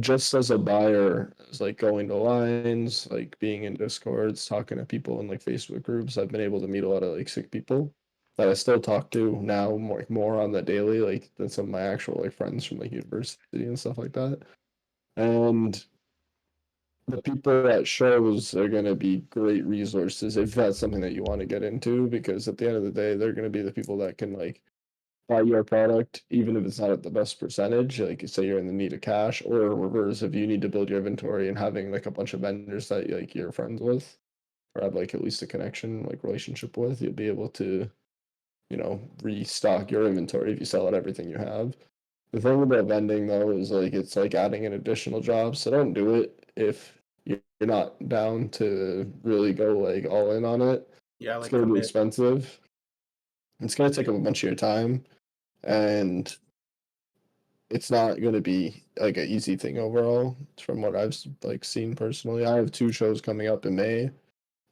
just as a buyer, is like going to lines, like being in discords, talking to people in like Facebook groups. I've been able to meet a lot of like sick people that I still talk to now more on the daily, like than some of my actual like friends from like university and stuff like that. And the people at shows are going to be great resources if that's something that you want to get into, because at the end of the day, they're going to be the people that can like buy your product, even if it's not at the best percentage, like say you're in the need of cash, or reverse if you need to build your inventory and having like a bunch of vendors that like you're friends with or have like at least a connection, like relationship with, you'll be able to, restock your inventory if you sell out everything you have. The thing about vending though is like it's like adding an additional job, so don't do it if you're not down to really go like all in on it. Yeah, It's like gonna be commit. expensive. It's gonna take up a bunch of your time, and it's not gonna be like an easy thing overall. From what I've like seen personally, I have two shows coming up in May.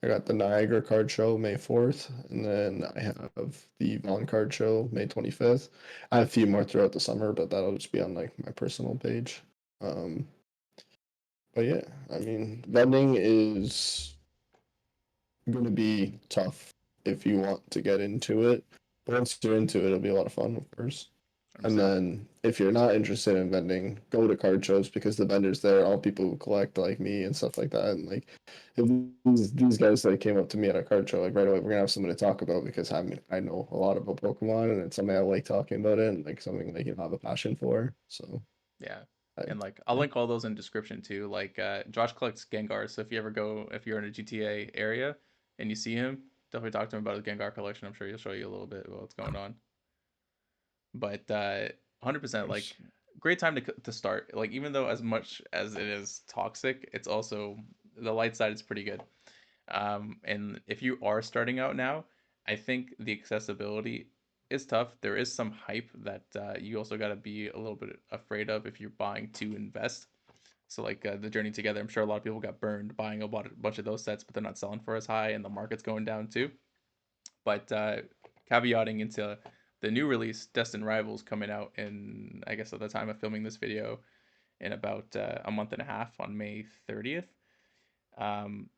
I got the Niagara Card Show May 4th, and then I have the Vaughn Card Show May 25th. I have a few more throughout the summer, but that'll just be on like my personal page. Um, but yeah, I mean, vending is going to be tough if you want to get into it. But once you're into it, it'll be a lot of fun, of course. And 100%. then if you're not interested in vending, go to card shows because the vendors there are all people who collect like me and stuff like that. And like if these guys like came up to me at a card show, like right away, we're gonna have something to talk about because I know a lot about Pokemon and it's something I like talking about it and like something like have a passion for. So Yeah. I And like I'll link all those in description too. Like Josh collects Gengars, so if you're in a GTA area and you see him, definitely talk to him about his Gengar collection. I'm sure he'll show you a little bit about what's going on. But 100% like great time to start. Like even though as much as it is toxic, it's also the light side is pretty good. And if you are starting out now, I think the accessibility is tough. There is some hype that you also got to be a little bit afraid of if you're buying to invest. So like the Journey Together, I'm sure a lot of people got burned buying a bunch of those sets, but they're not selling for as high, and the market's going down too. But caveating into the new release, Destined Rivals, coming out in I guess at the time of filming this video in about a month and a half on May 30th.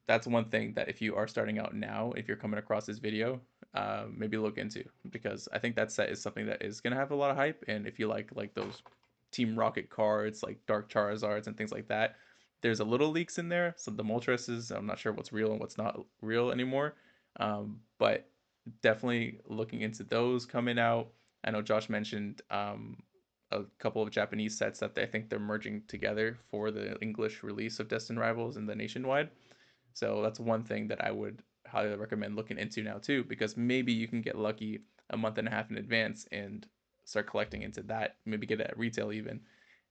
That's one thing that if you are starting out now, if you're coming across this video, maybe look into because I think that set is something that is gonna have a lot of hype. And if you like those Team Rocket cards, like Dark Charizards and things like that, there's a little leaks in there. So the Moltres, I'm not sure what's real and what's not real anymore. But definitely looking into those coming out. I know Josh mentioned a couple of Japanese sets that I think they're merging together for the English release of Destined Rivals and the nationwide. So that's one thing that I would highly recommend looking into now too, because maybe you can get lucky a month and a half in advance and start collecting into that. Maybe get it at retail even,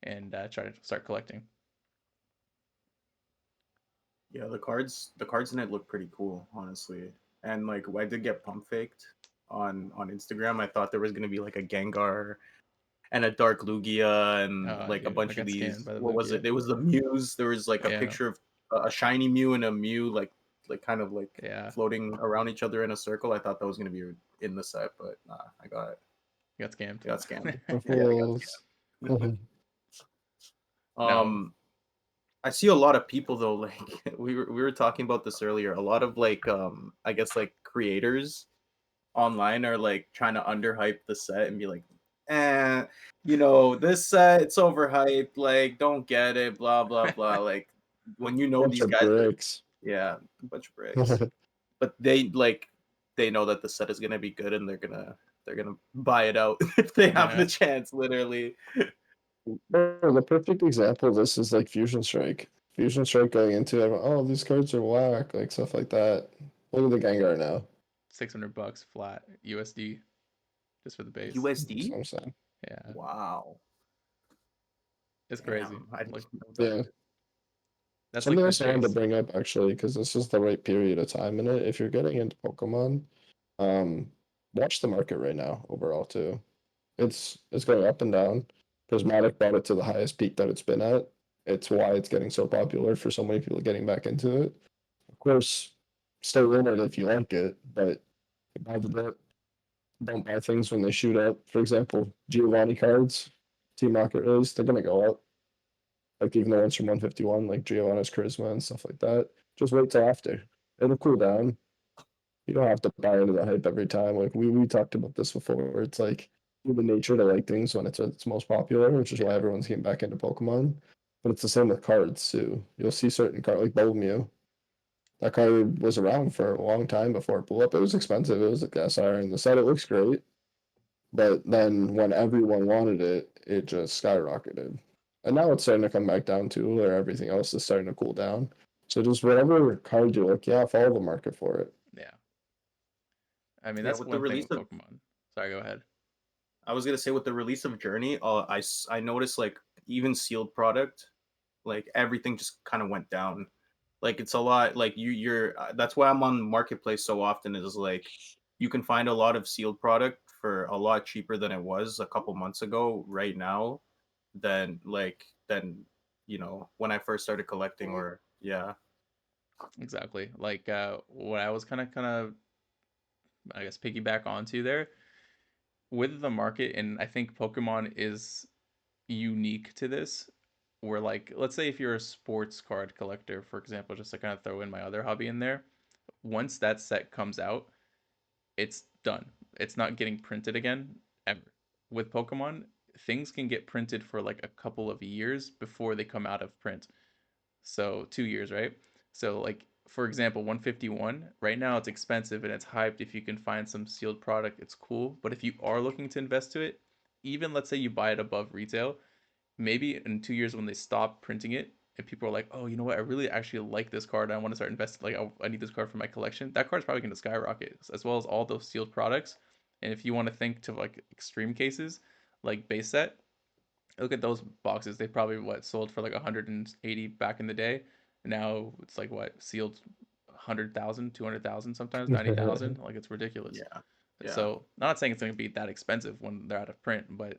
and try to start collecting. Yeah, the cards in it look pretty cool, honestly. And like I did get pump faked on Instagram. I thought there was gonna be like a Gengar and a Dark Lugia and like a Dude, I bunch of got scammed these. by the What was Lugia. it? It was the Mews. There was like a Yeah, picture of a shiny Mew and a Mew like kind of like yeah, floating around each other in a circle. I thought that was gonna be in the set, but nah, got scammed. I got scammed. Yeah, I got Ruffles. scammed. No, um I see a lot of people though, like we were talking about this earlier. A lot of like I guess like creators online are like trying to underhype the set and be like, eh, this set it's overhyped, like don't get it, blah blah blah. Like when Bunch these of guys are bricks. yeah, a bunch of bricks. But they know that the set is gonna be good and they're gonna buy it out if they have the yeah, chance, literally. Bro, the perfect example of this is like Fusion Strike. Fusion Strike going into it, oh, these cards are whack, like stuff like that. Look at the Gengar now. $600 flat USD just for the base. That's what USD? I'm saying. Yeah, Wow. it's crazy. Damn, I didn't Like know that. Yeah. that's like Something the else I wanted to chase. bring up actually, because this is the right period of time in it. If you're getting into Pokemon, um, watch the market right now overall too. It's going up and down. Prismatic brought it to the highest peak that it's been at. It's why it's getting so popular for so many people getting back into it. Of course, stay in it if you like it, but buy the dip. Don't buy things when they shoot up. For example, Giovanni cards, Team Rocket release, they're gonna go up. Like even the ones from 151, like Giovanni's Charisma and stuff like that. Just wait till after. It'll cool down. You don't have to buy into the hype every time. Like we talked about this before. It's like human nature to like things when it's at its most popular, which is why Yeah, everyone's getting back into Pokemon. But it's the same with cards too. You'll see certain cards like Mew. That card was around for a long time before it blew up. It was expensive. It was like SR in the set. It looks great. But then when everyone wanted it, it just skyrocketed. And now it's starting to come back down too, where everything else is starting to cool down. So just whatever card you look at, follow the market for it. Yeah. I mean, Yeah, that's with the one thing release with of Pokemon. Sorry, go ahead. I was gonna say with the release of Journey, I noticed like even sealed product, like everything just kind of went down. Like it's a lot. Like you're that's why I'm on Marketplace so often. Is like you can find a lot of sealed product for a lot cheaper than it was a couple months ago. Right now, than when I first started collecting. Or yeah, Exactly. Like what I was kind of I guess piggyback onto there with the market, and I think Pokemon is unique to this. Where like let's say if you're a sports card collector, for example, just to kind of throw in my other hobby in there, once that set comes out, it's done. It's not getting printed again ever. With Pokemon, things can get printed for like a couple of years before they come out of print. So 2 years, right? So like for example, 151 right now it's expensive and it's hyped. If you can find some sealed product, it's cool. But if you are looking to invest to it, even let's say you buy it above retail, maybe in 2 years when they stop printing it and people are like, oh, you know what, I really actually like this card, I want to start investing, like I need this card for my collection, that card's probably going to skyrocket, as well as all those sealed products. And if you want to think to like extreme cases like base set, look at those boxes, they probably what sold for like 180 back in the day. Now it's like what sealed 100,000, 200,000, sometimes 90,000, like it's ridiculous. yeah, yeah, So I'm not saying it's going to be that expensive when they're out of print, but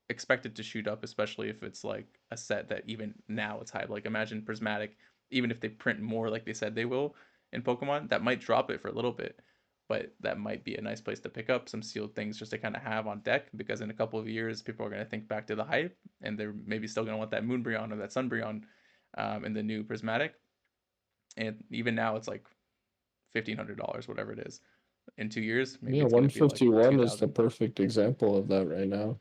expect it to shoot up, especially if it's like a set that even now it's hype. Like imagine Prismatic, even if they print more like they said they will in Pokemon, that might drop it for a little bit, but that might be a nice place to pick up some sealed things just to kind of have on deck, because in a couple of years people are going to think back to the hype and they're maybe still going to want that Moonbreon or that Sunbreon in the new Prismatic. And even now it's like $1,500, whatever it is. In 2 years, maybe Yeah, it's going to be like 151 is the 2,000. perfect example of that right now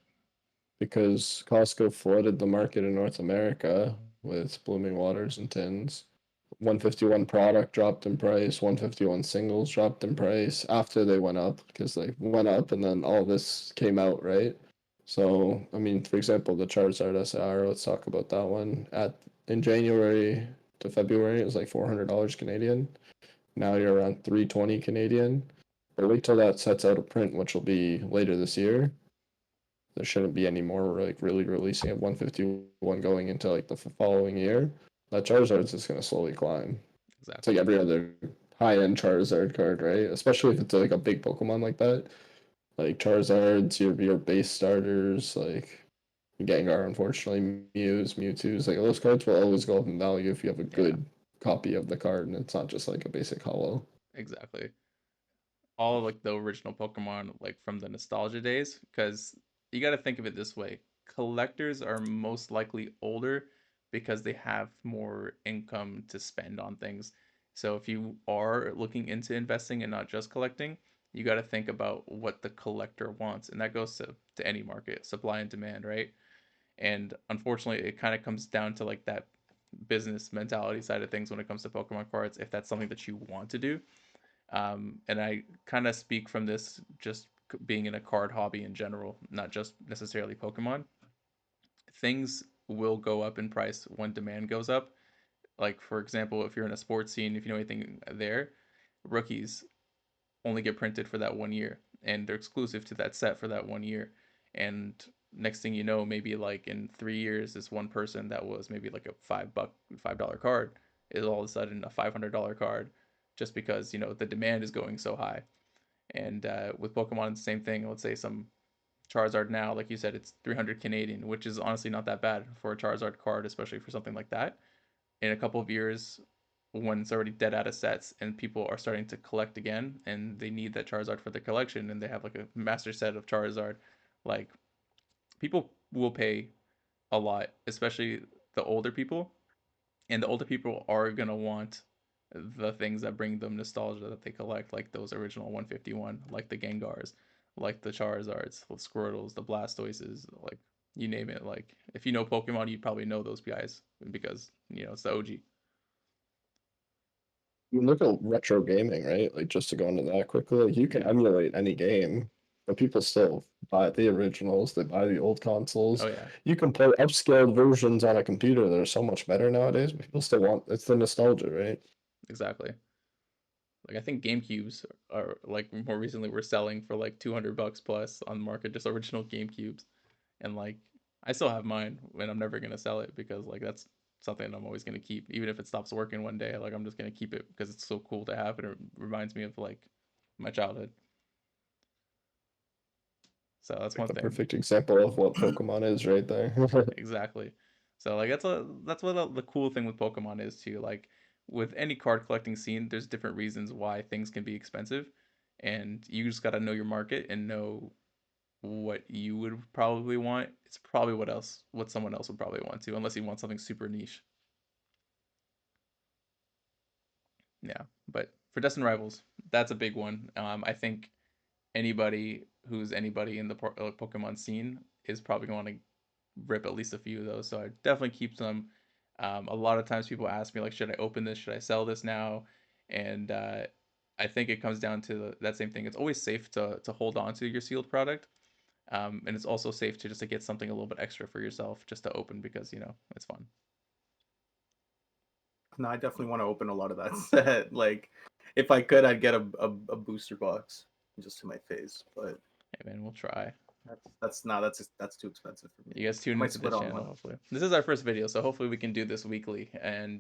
because Costco flooded the market in North America with blooming waters and tins. 151 product dropped in price, 151 singles dropped in price after they went up because they went up and then all this came out, right? So, I mean, for example, the Charizard SR, let's talk about that one. In January to February, it was like $400 Canadian. Now you're around 320 Canadian. But wait till that sets out of print, which will be later this year. There shouldn't be any more like really releasing at 151 going into like the following year. That Charizard's just gonna slowly climb. It's like Exactly. every other high-end Charizard card, right? Especially if it's like a big Pokemon like that. Like Charizards, your base starters, like Gengar, unfortunately, Mewtwo's, like those cards will always go up in value if you have a Yeah, good copy of the card and it's not just like a basic hollow. exactly. All of like the original Pokemon, like from the nostalgia days, because you got to think of it this way: collectors are most likely older because they have more income to spend on things. So if you are looking into investing and not just collecting, you got to think about what the collector wants, and that goes to any market, supply and demand, right? And unfortunately, it kind of comes down to like that business mentality side of things when it comes to Pokemon cards, if that's something that you want to do. And I kind of speak from this just being in a card hobby in general, not just necessarily Pokemon. Things will go up in price when demand goes up. Like, for example, if you're in a sports scene, if you know anything there, rookies only get printed for that 1 year and they're exclusive to that set for that 1 year. And next thing you know, maybe like in 3 years, this one person that was maybe like a $5 card is all of a sudden a $500 card, just because the demand is going so high. And with Pokemon, it's the same thing. Let's say some Charizard now, like you said, it's 300 Canadian, which is honestly not that bad for a Charizard card, especially for something like that. In a couple of years, when it's already dead out of sets and people are starting to collect again and they need that Charizard for their collection and they have like a master set of Charizard, like people will pay a lot, especially the older people. And the older people are gonna want the things that bring them nostalgia that they collect, like those original 151, like the Gengars, like the Charizards, the Squirtles, the Blastoises, like you name it. Like if you know Pokemon, you probably know those guys because it's the OG. You look at retro gaming, right? Like just to go into that quickly, like you can emulate any game, but people still buy the originals, they buy the old consoles. Oh yeah, You can play upscaled versions on a computer that are so much better nowadays, but people still want it's the nostalgia, right? exactly. Like I think GameCubes are like more recently were selling for like $200 plus on the market, just original GameCubes, and like I still have mine, and I'm never gonna sell it because like that's something I'm always gonna keep, even if it stops working one day. Like I'm just gonna keep it because it's so cool to have, and it reminds me of like my childhood. So that's Like one the thing. perfect example of what Pokemon is right there. Exactly. So like that's what the cool thing with Pokemon is too. Like with any card collecting scene, there's different reasons why things can be expensive, and you just gotta know your market and know what you would probably want. It's probably what someone else would probably want to, unless you want something super niche. Yeah, but for Destined Rivals, that's a big one. I think anybody who's anybody in the Pokemon scene is probably going to rip at least a few of those. So I definitely keep them. A lot of times people ask me like, should I open this? Should I sell this now? And I think it comes down to that same thing. It's always safe to hold on to your sealed product, and it's also safe to just to get something a little bit extra for yourself just to open because it's fun. No, I definitely want to open a lot of that set. Like, if I could, I'd get a booster box just to my face. But Hey man, we'll try. that's too expensive for me. You guys I tune might into split this on channel, one. hopefully. This is our first video, so hopefully we can do this weekly and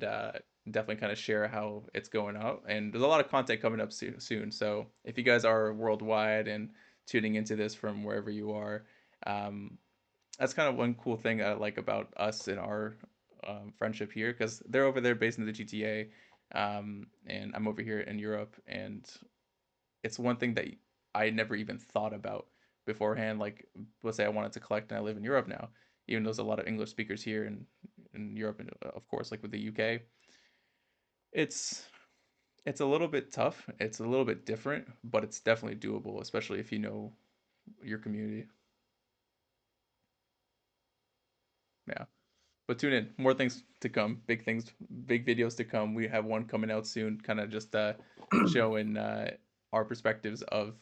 definitely kind of share how it's going out. And there's a lot of content coming up soon. So if you guys are worldwide and tuning into this from wherever you are, um, that's kind of one cool thing I like about us and our friendship here, because they're over there based in the GTA, and I'm over here in Europe, and it's one thing that I never even thought about beforehand. Like, let's say I wanted to collect and I live in Europe now, even though there's a lot of English speakers here in Europe, and of course, like with the UK, it's it's a little bit tough. It's a little bit different, but it's definitely doable, especially if you know your community. Yeah. But tune in, more things to come, big things, big videos to come. We have one coming out soon, kind of just showing our perspectives of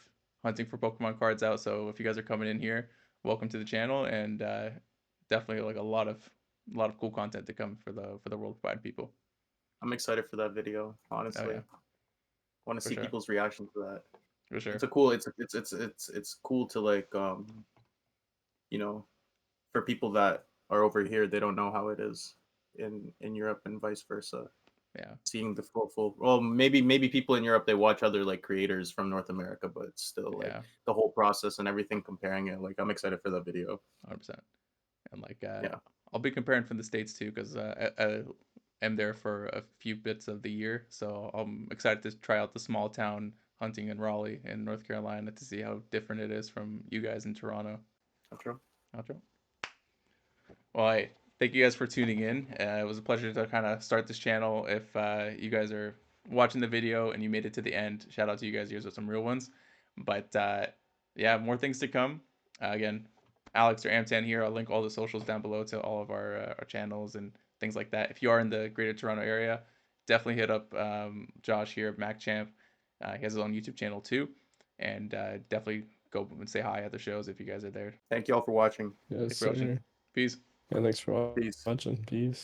hunting for Pokemon cards out. So if you guys are coming in here, welcome to the channel, and definitely like a lot of cool content to come for the worldwide people. I'm excited for that video. Oh Honestly, yeah, I want to for see sure, people's reaction to that. for sure. It's a cool. It's cool to like you know for people that are over here, they don't know how it is in Europe and vice versa. Yeah, Seeing the full well, maybe people in Europe, they watch other like creators from North America, but it's still like yeah, the whole process and everything, comparing it. Like, I'm excited for that video. 100%. And like Yeah, I'll be comparing from the states too, because I am there for a few bits of the year, so I'm excited to try out the small town hunting in Raleigh in North Carolina to see how different it is from you guys in Toronto. that's true. Outro. Well, thank you guys for tuning in. It was a pleasure to kind of start this channel. If you guys are watching the video and you made it to the end, shout out to you guys. Yours are some real ones. But yeah, more things to come. Again, Alex or Amtan here. I'll link all the socials down below to all of our channels and things like that. If you are in the Greater Toronto area, definitely hit up Josh here, MacChamp. He has his own YouTube channel too, and definitely go and say hi at the shows if you guys are there. Thank you all for watching. Yes, Thanks for watching. sir. Peace. Yeah, thanks for Peace. watching. Peace.